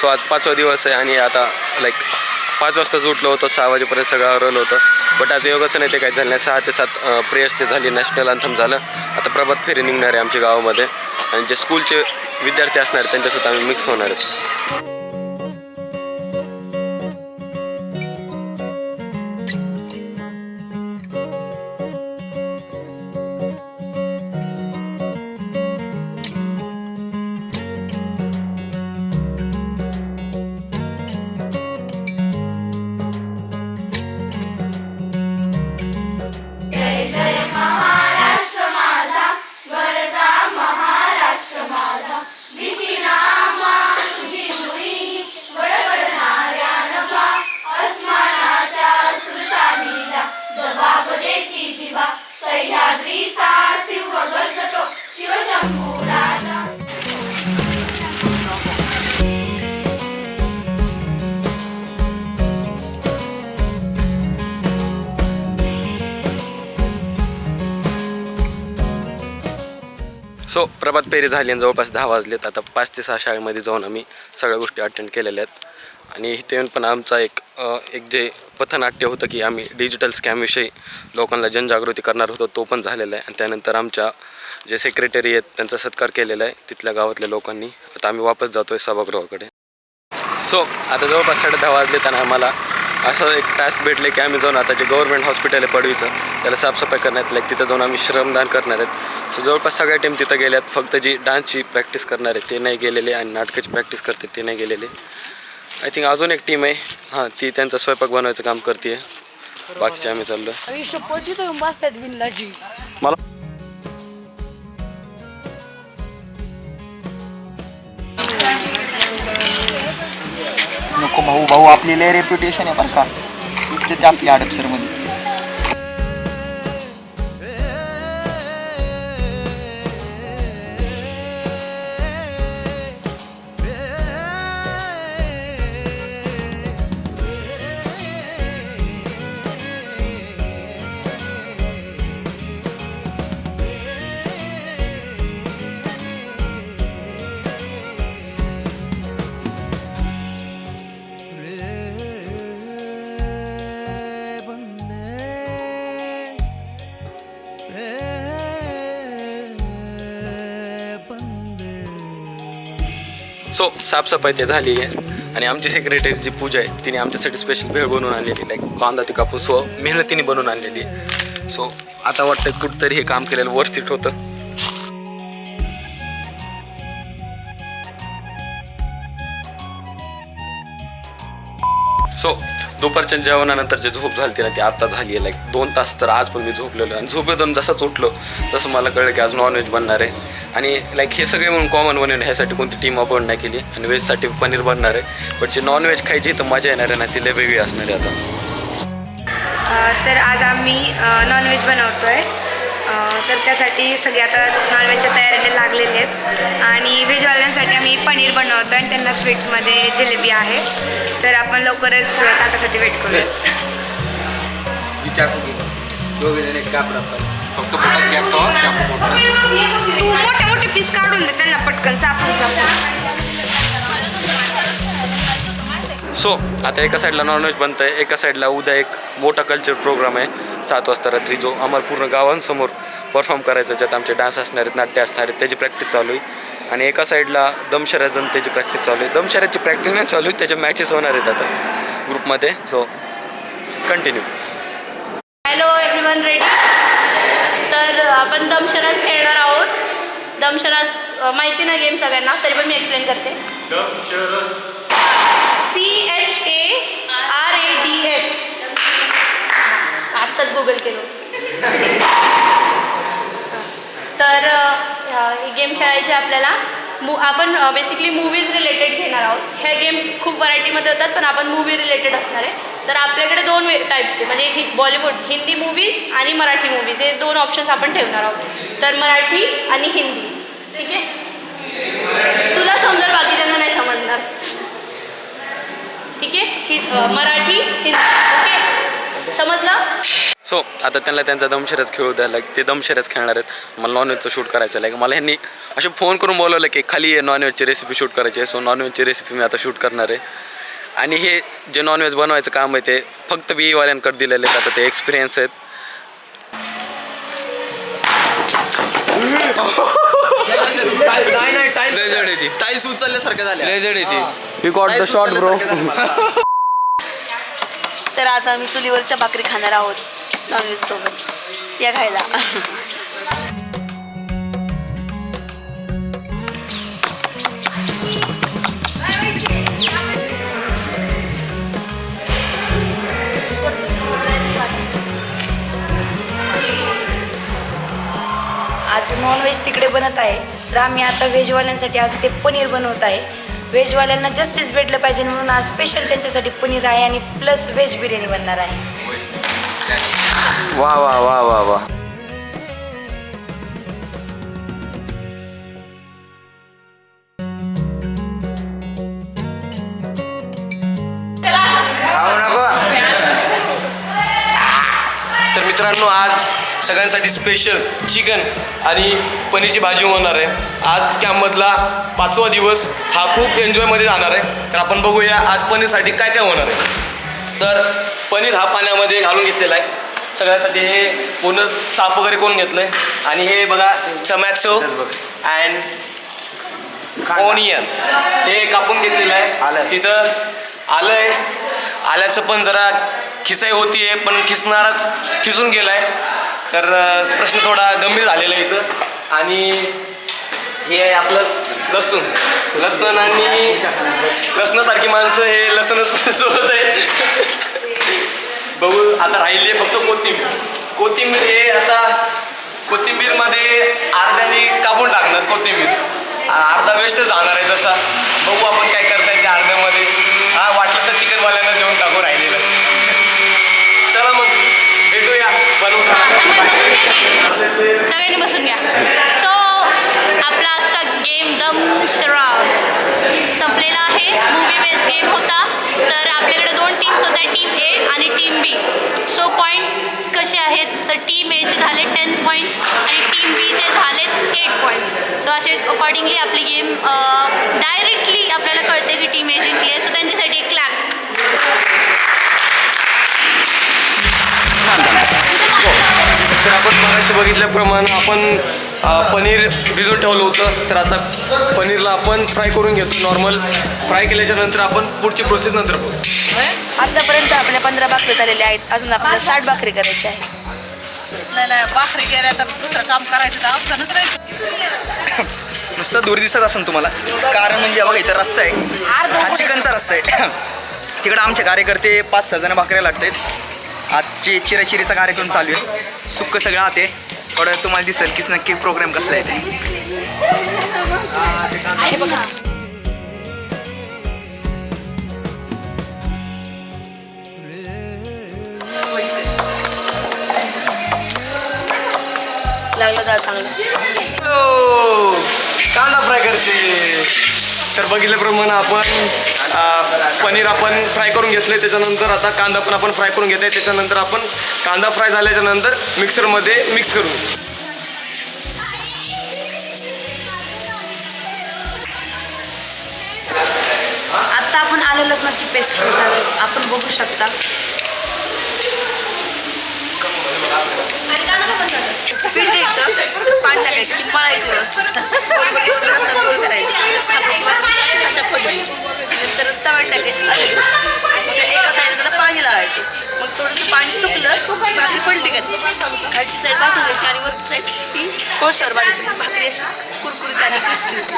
So आज 5वा दिवस आहे आणि आता लाईक 5 वाजताच उठलो होतो, 6 वाजेपर्यंत सगळं आवरलं होतं. बट आज योगाचं नाही ते काही झालं नाही. 6 ते 7 प्रेयर्स ते झाली, नॅशनल अँथम झालं. आता प्रभात फेरी निघणार आहे आमच्या गावामध्ये आणि जे स्कूलचे विद्यार्थी असणार आहेत त्यांच्यासोबत आम्ही मिक्स होणार आहेत. सो प्रभात फेरी झाली आणि जवळपास 10 वाजलेत. आता 5 ते 6 शाळेमध्ये जाऊन आम्ही सगळ्या गोष्टी अटेंड केलेल्या आहेत. आणि इथे येऊन पण आमचा एक जे पथनाट्य होतं की आम्ही डिजिटल स्कॅमविषयी लोकांना जनजागृती करणार होतो, तो पण झालेला आहे. आणि त्यानंतर आमच्या जे सेक्रेटरी आहेत त्यांचा सत्कार केलेला आहे तिथल्या गावातल्या लोकांनी. आता आम्ही वापस जातो आहे सभागृहाकडे. सो आता जवळपास 10:30 वाजलेत आणि आम्हाला असं एक टास्क भेटले की आम्ही जाऊन आता जे गव्हर्नमेंट हॉस्पिटल आहे पडवीचं त्याला साफसफाई करण्यात लाईक तिथं जाऊन आम्ही श्रमदान करणार आहेत. सो जवळपास सगळ्या टीम तिथं गेल्यात. फक्त जी डान्सची प्रॅक्टिस करणार आहे ते नाही गेलेले आणि नाटकाची प्रॅक्टिस करते ते नाही गेलेले. आय थिंक अजून एक टीम आहे, हां, ती त्यांचा स्वयंपाक बनवायचं काम करते. बाकीचे आम्ही चाललो. मला नको भाऊ आपली लय रेप्युटेशन आहे बरं का इथे आपली हडपसरमध्ये. सो साफसफाई ते झाली आहे आणि आमची सेक्रेटरीची पूजा आहे तिने आमच्यासाठी स्पेशल भेळ बनवून आणलेली, लाईक कांदा ती कापूस मेहनतीने बनवून आणलेली. सो आता वाटतं कुठंतरी हे काम केलेलं व्यवस्थित होतं. सो दुपारच्या जेवणानंतर जे झोप झाली ना ती आत्ता झाली आहे, लाईक 2 तास तर आज पण मी झोपलेलो आणि झोपेतून जसंच उठलो तसं मला कळलं की आज नॉनव्हेज बनणार आहे. आणि लाईक हे सगळे म्हणून कॉमन बनवून ह्यासाठी कोणती टीम अपॉइंट नाही केली आणि व्हेजसाठी पनीर बनणार आहे. पण जे नॉनव्हेज खायची तर मजा येणार आहे ना ती लय वेगळी असणार आहे. आता तर आज आम्ही नॉनव्हेज बनवतो आहे. तर त्यासाठी सगळे आता नॉनव्हेजच्या तयारीला लागलेले आहेत आणि व्हेजवाल्यांसाठी आम्ही पनीर बनवतो आणि त्यांना स्वीट्समध्ये जिलेबी आहे. तर आपण लवकरच ताटासाठी वेट करूया. तू मोठे मोठे पीस काढून दे त्यांना पटकन चापून. सो आता एका साईडला नॉनव्हेज बनतं आहे, एका साईडला उद्या एक मोठा कल्चर प्रोग्राम आहे 7 वाजता रात्री जो आम्हाला पूर्ण गावांसमोर परफॉर्म करायचा, ज्यात आमचे डान्स असणार आहेत, नाट्य असणार आहेत, त्याची प्रॅक्टिस चालू आहे. आणि एका साईडला दमशर्या जनतेची प्रॅक्टिस चालू आहे. दमशर्याची प्रॅक्टिस नाही चालू आहे, त्याच्या मॅचेस होणार आहेत आता ग्रुपमध्ये. So continue. Hello everyone, ready? तर आपण दमशरास खेळणार आहोत. दमशरास माहिती ना गेम सगळ्यांना, तरी पण मी एक्सप्लेन करते. CHARADS. आत्ताच गुगल केलं. तर ही गेम खेळायची आपल्याला. आपण बेसिकली मूवीज रिलेटेड घेणार आहोत. ह्या गेम खूप व्हरायटीमध्ये होतात पण आपण मूवी रिलेटेड असणार आहे. तर आपल्याकडे 2 टाईपचे म्हणजे बॉलिवूड हिंदी मूवीज आणि मराठी मूवीज हे 2 ऑप्शन्स आपण ठेवणार आहोत. तर मराठी आणि हिंदी, ठीक आहे? तुला समजेल, बाकीच्यांना नाही समजणार, ठीक आहे? मराठी हिंदी, ओके? समजलं? सो आता त्यांना त्यांचा दमशेरच खेळू द्यायला ते दमशेरच खेळणार आहेत. मला नॉनव्हेजचं शूट करायचं आहे. मला ह्यांनी असे फोन करून बोलवलं की खाली नॉनव्हेजची रेसिपी शूट करायची आहे. सो नॉनव्हेजची रेसिपी मी आता शूट करणार आहे. आणि हे जे नॉनव्हेज बनवायचं काम आहे ते फक्त बीवाल्यांकडे दिलेले आहेत. आता ते एक्सपिरियन्स आहेत. टाईल्स उचलल्यासारखं झालं. You got the shot bro. तर आज आम्ही चुलीवरच्या भाकरी खाणार आहोत नॉनव्हेज सोबत. या खायला. आज नॉनव्हेज तिकडे बनत आहे तर आम्ही आता व्हेजवाल्यांसाठी आज ते पनीर बनवत आहे. व्हेजवाल्यांना जस्टिस भेटलं पाहिजे म्हणून आज स्पेशल त्यांच्यासाठी पनीर आहे आणि प्लस व्हेज बिर्याणी बनणार आहे. वा वा वा वा वा. तर मित्रांनो आज सगळ्यांसाठी स्पेशल चिकन आणि पनीरची भाजी होणार आहे. आज कॅम्पमधला 5वा दिवस हा खूप एन्जॉयमध्ये जाणार आहे. तर आपण बघूया आज पनीरसाठी काय काय होणार आहे. तर पनीर हा पाण्यामध्ये घालून घेतलेला आहे. सगळ्यासाठी हे पूर्ण साफ वगैरे करून घेतलं आहे. आणि हे बघा टमॅटो अँड ओनियन हे कापून घेतलेलं आहे. तिथं आलं आहे. आल्याचं पण जरा खिसाई होती आहे पण खिसून गेला आहे. तर प्रश्न थोडा गंभीर झालेला आहे इथं. आणि हे आहे आपलं लसूण आणि लसणासारखी माणसं हे लसूणच सोडत आहे. बघू आता राहिली आहे फक्त कोथिंबीर हे आता कोथिंबीरमध्ये अर्ध्याने कापून टाकणार. कोथिंबीर अर्धा वेस्टच जाणार आहे. तसा बघू आपण काय करताय त्या अर्ध्यामध्ये. हा वाटलं तर चिकनवाल्यांना देऊन टाकू राहिलेलं. चला मग भेटूया सगळ्यांनी बसून घ्या. सो आपला आजचा गेम दम शराब संपलेला आहे. मूवी बेस्ड गेम होता. तर आपल्याकडे 2 टीम्स होत्या, टीम ए आणि टीम बी. सो पॉईंट कसे आहेत तर टीम एचे झाले 10 पॉईंट्स आणि टीम बीचे झाले 8 पॉईंट्स. सो असे अकॉर्डिंगली आपली गेम डायरेक्टली आपल्याला कळते की टीम ए जिंकली आहे. सो त्यांच्यासाठी एक क्लॅप. तर आपण मगाशी बघितल्याप्रमाणे आपण पनीर भिजवून ठेवलं होतं. तर आता पनीरला आपण फ्राय करून घेतो. नॉर्मल फ्राय केल्याच्या नंतर आपण पुढची प्रोसेस नंतर बघू. आतापर्यंत आपल्या 15 भाकरी झालेल्या आहेत. अजून आपल्याला 60 भाकरी करायची आहे. नाही भाकरी केल्या तर दुसरं काम करायचं तर ऑप्शनच राहायचं. नुसतं दूर दिसत असेल तुम्हाला. कारण म्हणजे बघा इथं रस्सा आहे. हा चिकनचा रस्सा आहे. तिकडं आमचे कार्यकर्ते 5-6 जण भाकऱ्या लागत आहेत. आजचे चिराचिरीचा कार्यक्रम चालू आहे. सुक्क सगळं आते थोडं तुम्हाला दिसेल कीच नक्की प्रोग्राम कसला आहे ते. लागलं जाळ चांगलं. कांदा फ्राय करते. तर बघितल्याप्रमाणे आपण पनीर आपण फ्राय करून घेतलं आहे. त्याच्यानंतर आता कांदा पण आपण फ्राय करून घेत आहे. त्याच्यानंतर आपण कांदा फ्राय झाल्याच्या नंतर मिक्सरमध्ये मिक्स करून आता आपण आलं लसणाची पेस्ट करत आहोत. आपण बघू शकता. पीठ घ्यायचं, पाणी टाकायचं, ती मळायची व्यवस्थित असं गोल करायचं अशा फोडणी. नंतर तव्यात टाकायची. मग एका साईडला त्याला पाणी लावायचं. मग थोडंसं पाणी सुकलं भाकरी पलटी घ्यायची. खालची साईड भाजून घ्यायची आणि वरची साईड ती कोळशावर भाजायची. मग भाकरी अशी कुरकुरीत आणि क्रिस्पी होती.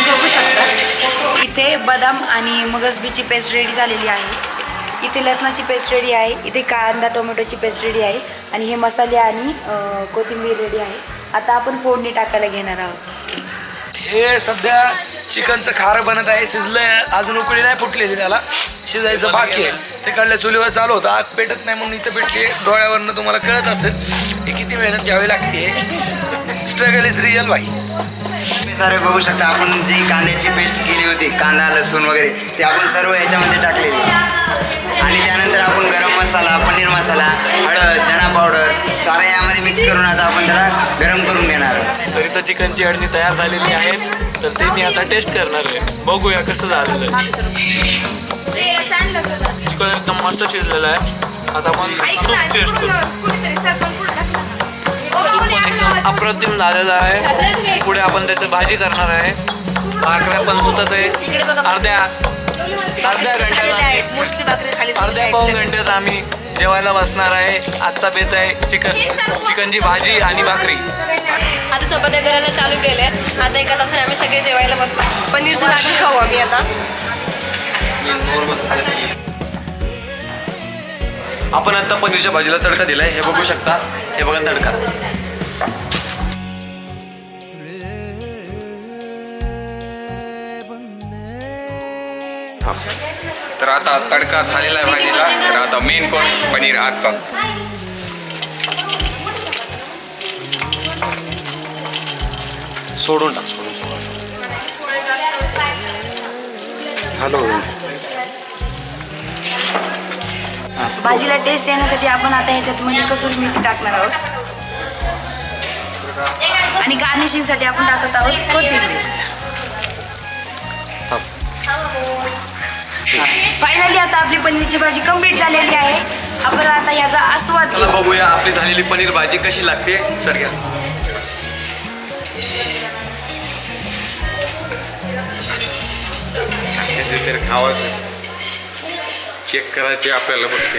बघू शकता इथे बदाम आणि मगजबीची पेस्ट रेडी झालेली आहे. इथे लसणाची पेस्ट रेडी आहे. इथे कांदा टोमॅटोची पेस्ट रेडी आहे आणि हे मसाले आणि कोथिंबीर रेडी आहे. आता आपण फोडणी टाकायला घेणार आहोत. हे सध्या चिकनचं खारं बनत आहे. शिजलंय, अजून उकळी नाही फुटलेली, त्याला शिजायचं बाकी आहे. ते काढल्या चुलीवर चालू होतं, आग पेटत नाही म्हणून इथं पेटली. डोळ्यावरनं तुम्हाला कळत असेल हे किती मेहनत घ्यावी लागते. स्ट्रगल इज रिअल भाई. तुम्ही सारे बघू शकता, आपण जी कांद्याची पेस्ट केली होती, कांदा लसूण वगैरे, ते आपण सर्व याच्यामध्ये टाकलेली. आणि त्यानंतर आपण गरम मसाला, पनीर मसाला, हळद, धना पावडर सारं यामध्ये मिक्स करून आता आपण त्याला गरम करून घेणार आहोत. तर इथं चिकनची अडणी तयार झालेली आहे, तर ते मी आता टेस्ट करणार आहे. बघूया कसं झालेलं आहे. चिकन एकदम मस्त शिजलेलं आहे. आता आपण सूप टेस्ट करू. सूप पण एकदम अप्रतिम झालेलं आहे. पुढे आपण त्याची भाजी करणार आहे. भाकऱ्या पण होतात आहे. अर्ध्या पाऊण घंट्यात आम्ही जेवायला बसणार आहे. आजचा बेत आहे चिकनची भाजी आणि भाकरी. आता चपात्या करायला चालू केल्या. आता एका तासाने आम्ही सगळे जेवायला बसू. पनीरची भाजी खाऊ आम्ही आता. आपण आता पनीरच्या भाजीला तडका दिलाय. हे बघू शकता. हे बघा तडका. तर आता तडका झालेला आहे भाजीला. तर आता मेन कोर्स पनीर आजचा. सोडून टाक. हॅलो. भाजीला टेस्ट येण्यासाठी आपण आता ह्याच्यात मध्ये कसुरी मेथी टाकणार आहोत आणि गार्निशिंगसाठी आपण टाकत आहोत कोथिंबीर. फायनली आता आपली पनीरची भाजी कंप्लीट झालेली आहे. आपण आता याचा आस्वाद चला घेऊ. बघूया आपली झालेली पनीर भाजी कशी लागते. सर घ्या. तर खावायचं चेक करायचे आपल्याला बघते.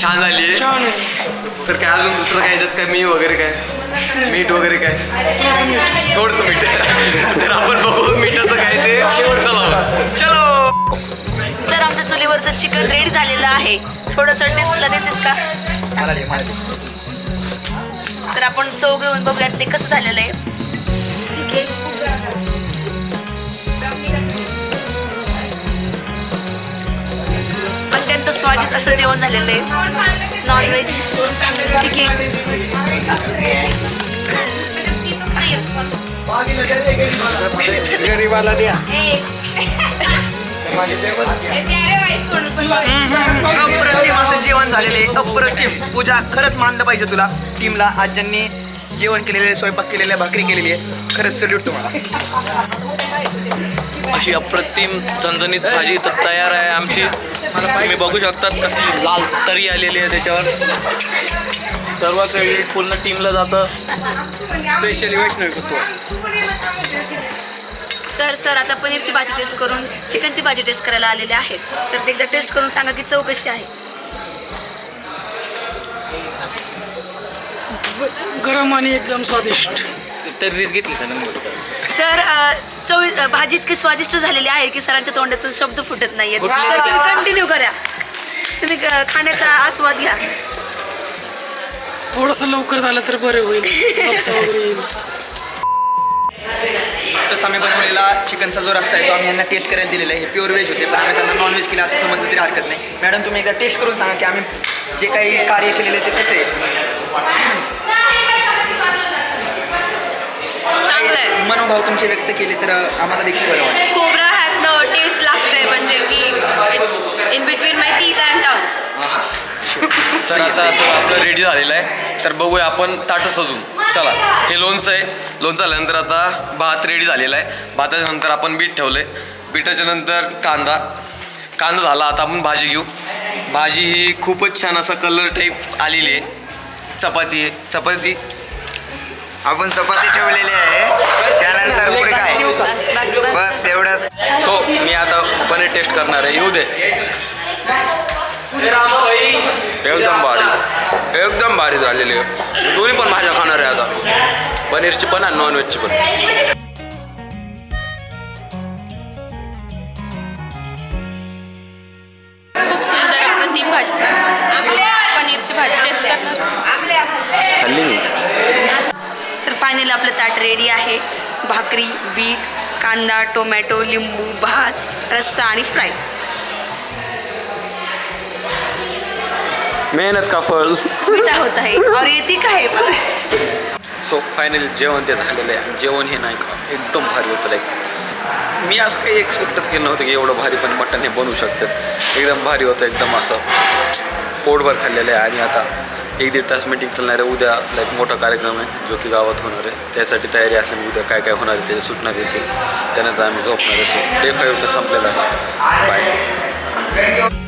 छान झाली आहे. सर काय अजून दुसरं काय याच्यात कमी वगैरे काय मीठ वगैरे काय थोडंसं मीठ. तर आपण बघू मीठाचं काय ते. चलो. तर आमच्या चुलीवरचं चिकन रेडी झालेलं आहे. थोडंसं टेस्टला देतेस का? तर आपण चव घेऊन बघूयात ते कसं झालेलं आहे. अत्यंत स्वादिष्ट असं जेवण झालेलं आहे. नॉनव्हेज ठीक आहे. गरीबाला द्या. अप्रतिम असं जेवण झालेलं आहे. अप्रतिम. पूजा, खरंच मानलं पाहिजे तुला, टीमला. आज ज्यांनी जेवण केलेले, स्वयंपाक केलेले, भाकरी केलेली आहे, खरंच सल्यूट तुम्हाला. अशी अप्रतिम झणझणीत भाजी तर तयार आहे आमची. तुम्ही बघू शकतात कसली लाल तरी आलेली आहे त्याच्यावर. सर्व क्रेडिट पूर्ण टीमला जातं. स्पेशली वैष्णवी करतो. तर सर आता पनीरची भाजी टेस्ट करून चिकनची भाजी टेस्ट करायला आलेले आहेत. सर एकदा टेस्ट करून सांगा की चव कशी आहे. गरम आणि एकदम स्वादिष्ट. सर चव भाजी इतकी स्वादिष्ट झालेली आहे की सरांच्या तोंडातून शब्द फुटत नाहीये. सर तुम्ही कंटिन्यू करा. तुम्ही खाण्याचा आस्वाद घ्या. थोडंसं लवकर झालं तर बरं होईल. तसं आम्ही बनवलेला चिकनचा जो रस्सा आहे तो आम्ही यांना टेस्ट करायला दिलेला आहे. हे प्युअर व्हेज होते, पण आम्ही त्यांना नॉनव्हेज केलं असं समजलं तरी हरकत नाही. मॅडम तुम्ही एकदा टेस्ट करून सांगा की आम्ही जे काही कार्य केलेले ते कसे आहे. मनोभाव तुमचे व्यक्त केले तर आम्हाला देखील बरं वाटतं. कोबरा ह्यातनं टेस्ट लागतंय म्हणजे की it's in between my teeth and tongue. तर आता असं आपलं रेडी झालेलं आहे. तर बघूया आपण ताटं सजून. चला. हे लोणचं आहे. लोणचं झाल्यानंतर आता भात रेडी झालेला आहे. भाताच्या नंतर आपण बीट ठेवले. बीटाच्या नंतर कांदा झाला. आता आपण भाजी घेऊ. भाजी ही खूपच छान असा कलर टाईप आलेली आहे. चपाती आहे. चपाती आपण चपाती ठेवलेली आहे. त्यानंतर पुढे काय, बस एवढंच. सो मी आता पनीर टेस्ट करणार आहे. येऊ दे. एकदम भारी झालेली आहे. दोन्ही पण भाज्या खाणार आहे आता. पनीरची पण आणि नॉनव्हेजची पण. खूप सुंदर अप्रतिम भाजी. आपल्या पनीरची भाजी टेस्ट करणार. खाल्ली मी. फायनली आपलं ताट रेडी आहे. भाकरी, बीट, कांदा, टोमॅटो, लिंबू, भात, रस्सा आणि फ्राय. मेहनत का फळ. मीठा होत आहे और येते का आहे बघा. सो फायनली जेवण ते झालेलं आहे. जेवण हे नाही का एकदम भारी होतं. लाईक मी असं काही एक्सपेक्टच केलं नव्हतं की एवढं भारी पण मटण हे बनवू शकतात. एकदम भारी होतं, एकदम असं पोटभर खाल्लेलं आहे. आणि आता 1-1.5 तास मीटिंग चालणार आहे. उद्या लाईक मोठा कार्यक्रम आहे जो की गावात होणार आहे. त्यासाठी तयारी असेल. उद्या काय काय होणार आहे त्याच्या सूचना देतील. त्यानंतर आम्ही झोपणार आहे. सो डे 5 तर संपलेला आहे. बाय.